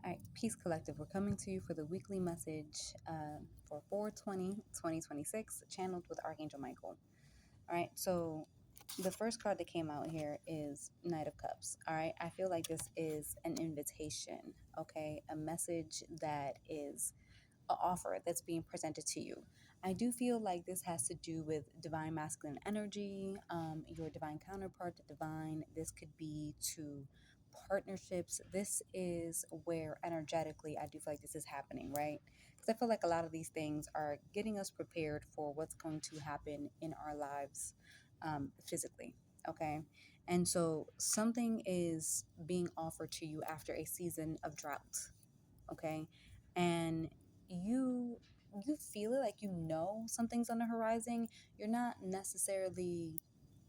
All right, Peace Collective, we're coming to you for the weekly message for 4/20/2026, channeled with Archangel Michael. All right, so the first card that came out here is Knight of Cups. All right, I feel like this is an invitation, okay? A message that is an offer that's being presented to you. I do feel like this has to do with divine masculine energy, your divine counterpart, the divine. This could be to partnerships. This is where energetically I do feel like this is happening, right? Because I feel like a lot of these things are getting us prepared for what's going to happen in our lives physically, okay? And so something is being offered to you after a season of drought, okay? And you you feel it, like you know something's on the horizon. You're not necessarily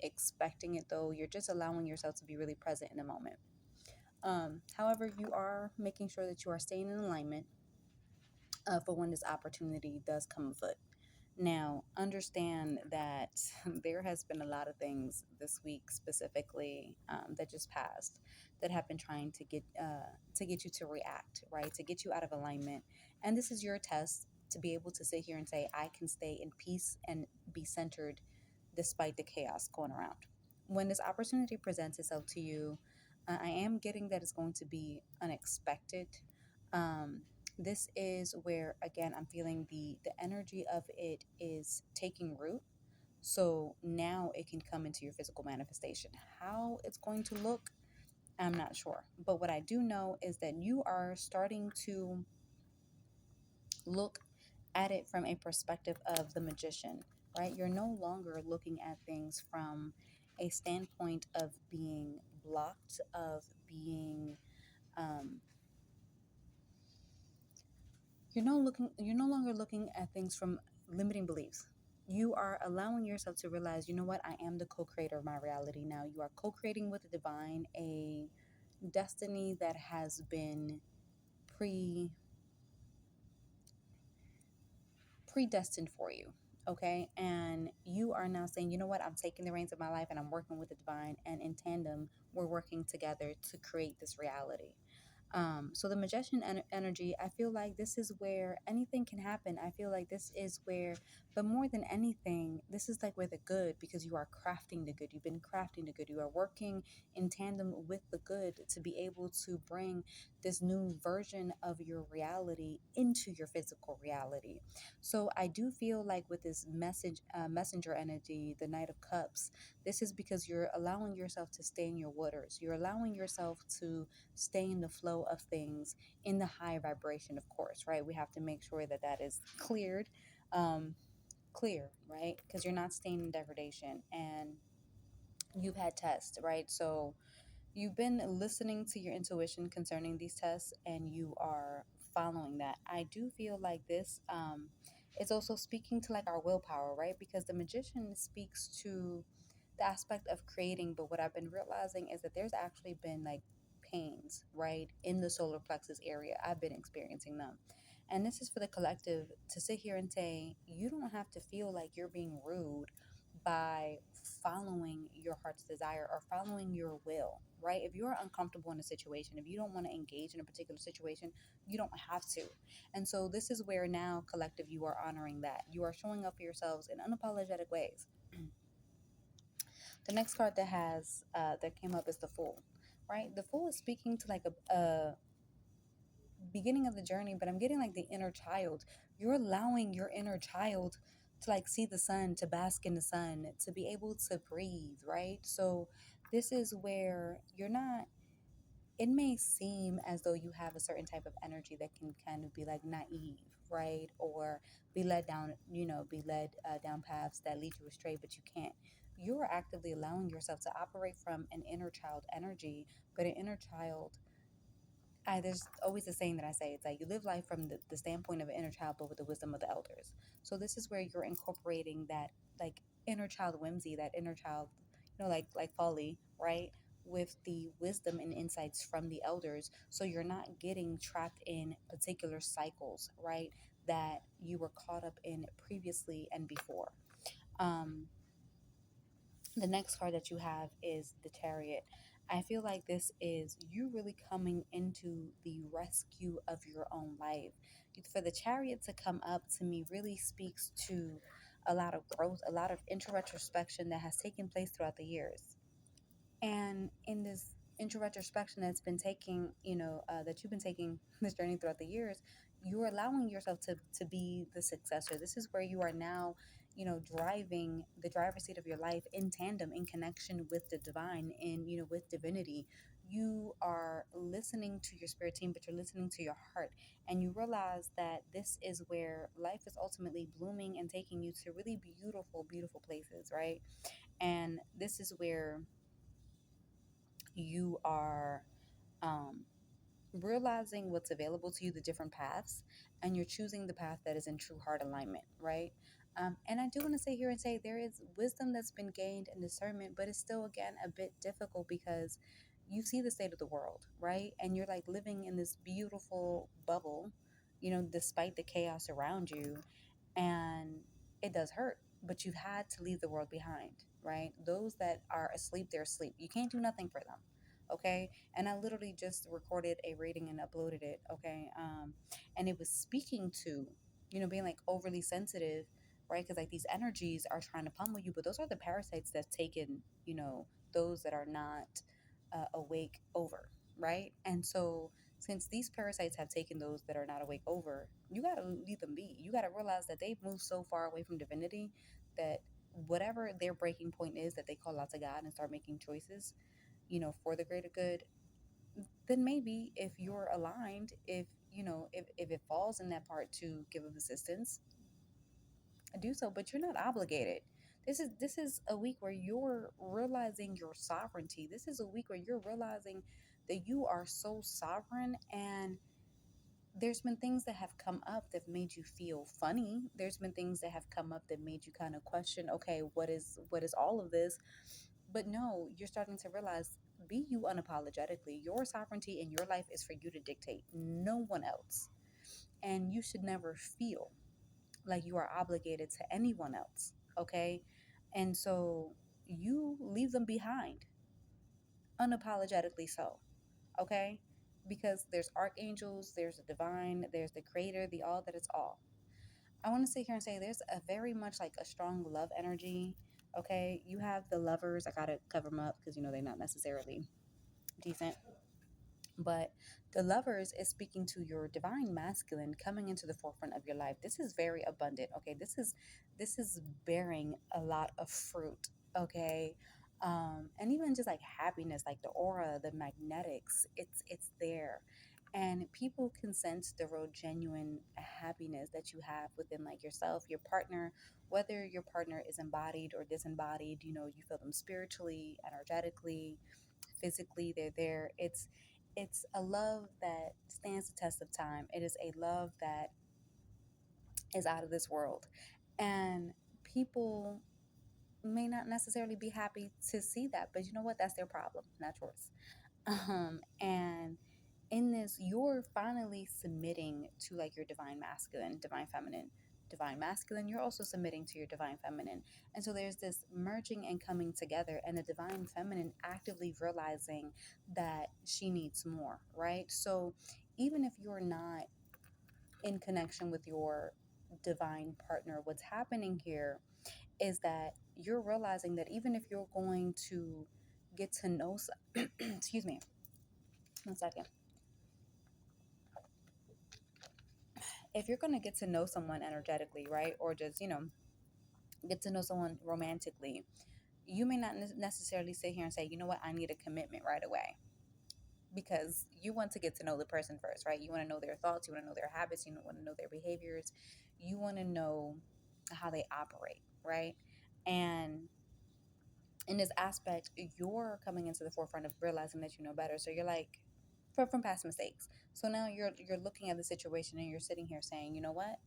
expecting it though. You're just allowing yourself to be really present in the moment. However, you are making sure that you are staying in alignment for when this opportunity does come afoot. Now, understand that there has been a lot of things this week, specifically that just passed, that have been trying to get you to react, right? To get you out of alignment. And this is your test to be able to sit here and say, I can stay in peace and be centered despite the chaos going around. When this opportunity presents itself to you, I am getting that it's going to be unexpected. Um, this is where again I'm feeling the energy of it is taking root, so now it can come into your physical manifestation. How it's going to look, I'm not sure, but what I do know is that you are starting to look at it from a perspective of the magician, right? You're no longer looking at things from a standpoint of being blocked, of being um, you're no longer looking at things from limiting beliefs. You are allowing yourself to realize, you know what, I am the co-creator of my reality now. You are co-creating with the divine a destiny that has been pre predestined for you. Okay. And you are now saying, you know what, I'm taking the reins of my life and I'm working with the divine, and in tandem we're working together to create this reality. So the magician energy, I feel like this is where anything can happen. I feel like this is where, but more than anything, this is like where the good, because you are crafting the good. You've been crafting the good. You are working in tandem with the good to be able to bring this new version of your reality into your physical reality. So I do feel like with this messenger energy, the Knight of Cups, this is because you're allowing yourself to stay in your waters. You're allowing yourself to stay in the flow of things in the high vibration, of course, right? We have to make sure that that is cleared, um, clear, right? Because you're not staying in degradation, and you've had tests, right? So you've been listening to your intuition concerning these tests, and you are following that. I do feel like this is also speaking to like our willpower, right? Because the magician speaks to the aspect of creating, but what I've been realizing is that there's actually been like pains, right, in the solar plexus area. I've been experiencing them. And this is for the collective to sit here and say, you don't have to feel like you're being rude by following your heart's desire or following your will, right? If you're uncomfortable in a situation, if you don't want to engage in a particular situation, you don't have to. And so this is where now, collective, you are honoring that. You are showing up for yourselves in unapologetic ways. The next card that came up is the Fool, right? The Fool is speaking to like a beginning of the journey, but I'm getting like the inner child. You're allowing your inner child to like see the sun, to bask in the sun, to be able to breathe, right? So this is where you're not, it may seem as though you have a certain type of energy that can kind of be like naive, right? Or be led down, be led down paths that lead you astray, but you can't. You are actively allowing yourself to operate from an inner child energy, but an inner child, there's always a saying that I say, it's like you live life from the standpoint of an inner child, but with the wisdom of the elders. So this is where you're incorporating that like inner child whimsy, that inner child, like folly, right? With the wisdom and insights from the elders. So you're not getting trapped in particular cycles, right? That you were caught up in previously and before. Um, the next card that you have is the Chariot. I feel like this is you really coming into the rescue of your own life. For the chariot to come up to me really speaks to a lot of growth, a lot of introspection that has taken place throughout the years. And in this introspection that's been taking, that you've been taking this journey throughout the years, you're allowing yourself to be the successor. This is where you are now, driving the driver's seat of your life in tandem, in connection with the divine, in, with divinity. You are listening to your spirit team, but you're listening to your heart. And you realize that this is where life is ultimately blooming and taking you to really beautiful, beautiful places, right? And this is where you are um, realizing what's available to you, the different paths, and you're choosing the path that is in true heart alignment, right? And I do want to say here and say there is wisdom that's been gained and discernment, but it's still, again, a bit difficult because you see the state of the world, right? And you're like living in this beautiful bubble, despite the chaos around you, and it does hurt, but you've had to leave the world behind, right? Those that are asleep, they're asleep. You can't do nothing for them, okay? And I literally just recorded a reading and uploaded it, okay? And it was speaking to, being like overly sensitive, right? Because like these energies are trying to pummel you, but those are the parasites that's taken, those that are not awake over, right? And so since these parasites have taken those that are not awake over, you got to leave them be. You got to realize that they've moved so far away from divinity that whatever their breaking point is, that they call out to God and start making choices, for the greater good, then maybe if you're aligned, if it falls in that part to give of assistance, do so, but you're not obligated. This is a week where you're realizing your sovereignty. This is a week where you're realizing that you are so sovereign, and there's been things that have come up that made you feel funny. There's been things that have come up that made you kind of question, okay, what is all of this? But no, you're starting to realize, be you unapologetically. Your sovereignty in your life is for you to dictate, no one else. And you should never feel like you are obligated to anyone else, okay? And so you leave them behind, unapologetically so, okay? Because there's archangels, there's the divine, there's the creator, the all that is all. I want to sit here and say there's a very much like a strong love energy, okay? You have the lovers. I gotta cover them up because they're not necessarily decent. But the lovers is speaking to your divine masculine coming into the forefront of your life. This is very abundant, okay? This is bearing a lot of fruit, okay? And even just like happiness, like the aura, the magnetics, it's there. And people can sense the real genuine happiness that you have within like yourself, your partner, whether your partner is embodied or disembodied, you feel them spiritually, energetically, physically, they're there. It's a love that stands the test of time. It is a love that is out of this world. And people may not necessarily be happy to see that, but you know what? That's their problem, not yours. And in this, you're finally submitting to like your divine masculine, divine feminine. Divine masculine, you're also submitting to your divine feminine. And so there's this merging and coming together, and the divine feminine actively realizing that she needs more, right? So even if you're not in connection with your divine partner, what's happening here is that you're realizing that even if you're going to get to know, excuse me, 1 second. If you're going to get to know someone energetically, right? Or just, get to know someone romantically, you may not necessarily sit here and say, you know what, I need a commitment right away. Because you want to get to know the person first, right? You want to know their thoughts, you want to know their habits, you want to know their behaviors, you want to know how they operate, right? And in this aspect, you're coming into the forefront of realizing that you know better. So you're like, from past mistakes. So now you're looking at the situation and you're sitting here saying, you know what?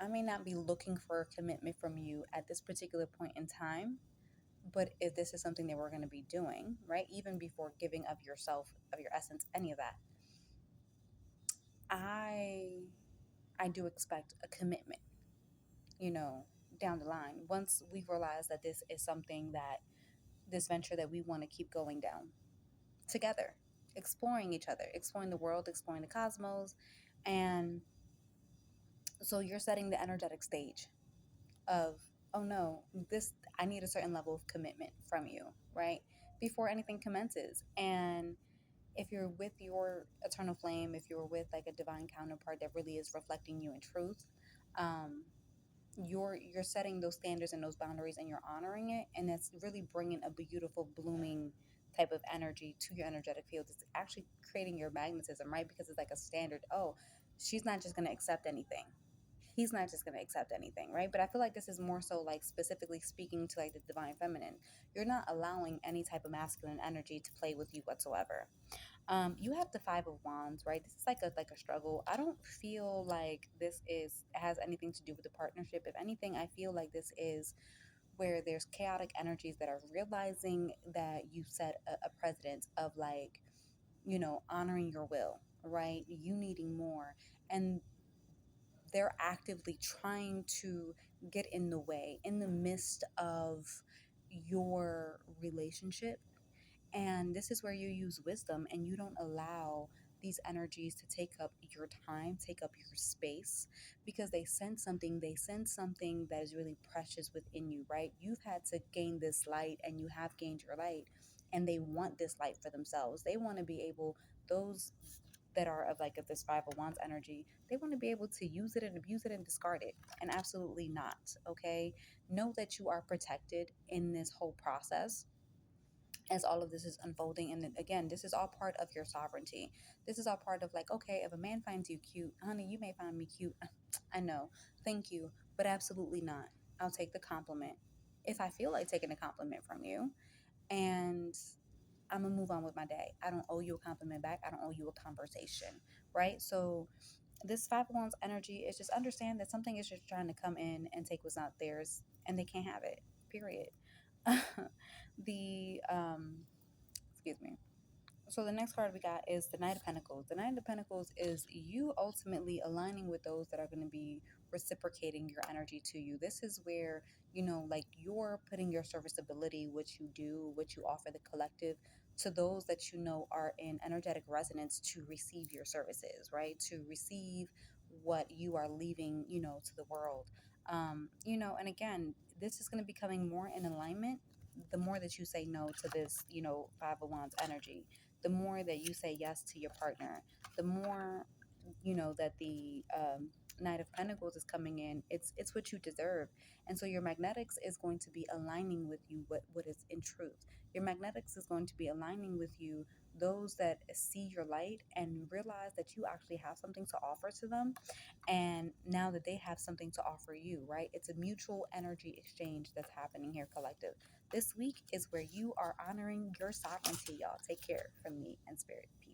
I may not be looking for a commitment from you at this particular point in time, but if this is something that we're going to be doing, right? Even before giving of yourself, of your essence, any of that, I I do expect a commitment, you know, down the line. Once we realize that this is something that this venture that we want to keep going down together, exploring each other, exploring the world, exploring the cosmos. And so you're setting the energetic stage of, oh no, this, I need a certain level of commitment from you, right? Before anything commences. And if you're with your eternal flame, if you're with like a divine counterpart that really is reflecting you in truth, um, you're setting those standards and those boundaries, and you're honoring it, and that's really bringing a beautiful blooming type of energy to your energetic field. It's actually creating your magnetism, right? Because it's like a standard. Oh, she's not just going to accept anything, he's not just going to accept anything, right? But I feel like this is more so like specifically speaking to like the divine feminine. You're not allowing any type of masculine energy to play with you whatsoever. You have the Five of Wands, right? This is like a struggle. I don't feel like this is has anything to do with the partnership. If anything, I feel like this is where there's chaotic energies that are realizing that you set a precedent of like, honoring your will, right? You needing more. And they're actively trying to get in the way in the midst of your relationship. And this is where you use wisdom and you don't allow these energies to take up your time, take up your space, because they sense something that is really precious within you, right? You've had to gain this light and you have gained your light, and they want this light for themselves. They want to be able, those that are of like of this Five of Wands energy, they want to be able to use it and abuse it and discard it. And absolutely not. Okay. Know that you are protected in this whole process as all of this is unfolding. And again, this is all part of your sovereignty. This is all part of like, okay, if a man finds you cute, honey, you may find me cute. I know. Thank you. But absolutely not. I'll take the compliment if I feel like taking a compliment from you. And I'm gonna move on with my day. I don't owe you a compliment back. I don't owe you a conversation, right? So this Five of Wands energy is just understand that something is just trying to come in and take what's not theirs, and they can't have it. Period. the excuse me. So the next card we got is the Knight of Pentacles. The Knight of Pentacles is you ultimately aligning with those that are going to be reciprocating your energy to you. This is where, like you're putting your serviceability, what you do, what you offer the collective, to those that are in energetic resonance to receive your services, right? To receive what you are leaving, to the world. And again, this is going to be coming more in alignment the more that you say no to this, Five of Wands energy, the more that you say yes to your partner, the more that the Knight of Pentacles is coming in. It's what you deserve, and so your magnetics is going to be aligning with you what is in truth. Your magnetics is going to be aligning with you those that see your light and realize that you actually have something to offer to them, and now that they have something to offer you, right? It's a mutual energy exchange that's happening here, collective. This week is where you are honoring your sovereignty, y'all. Take care from me and Spirit. Peace.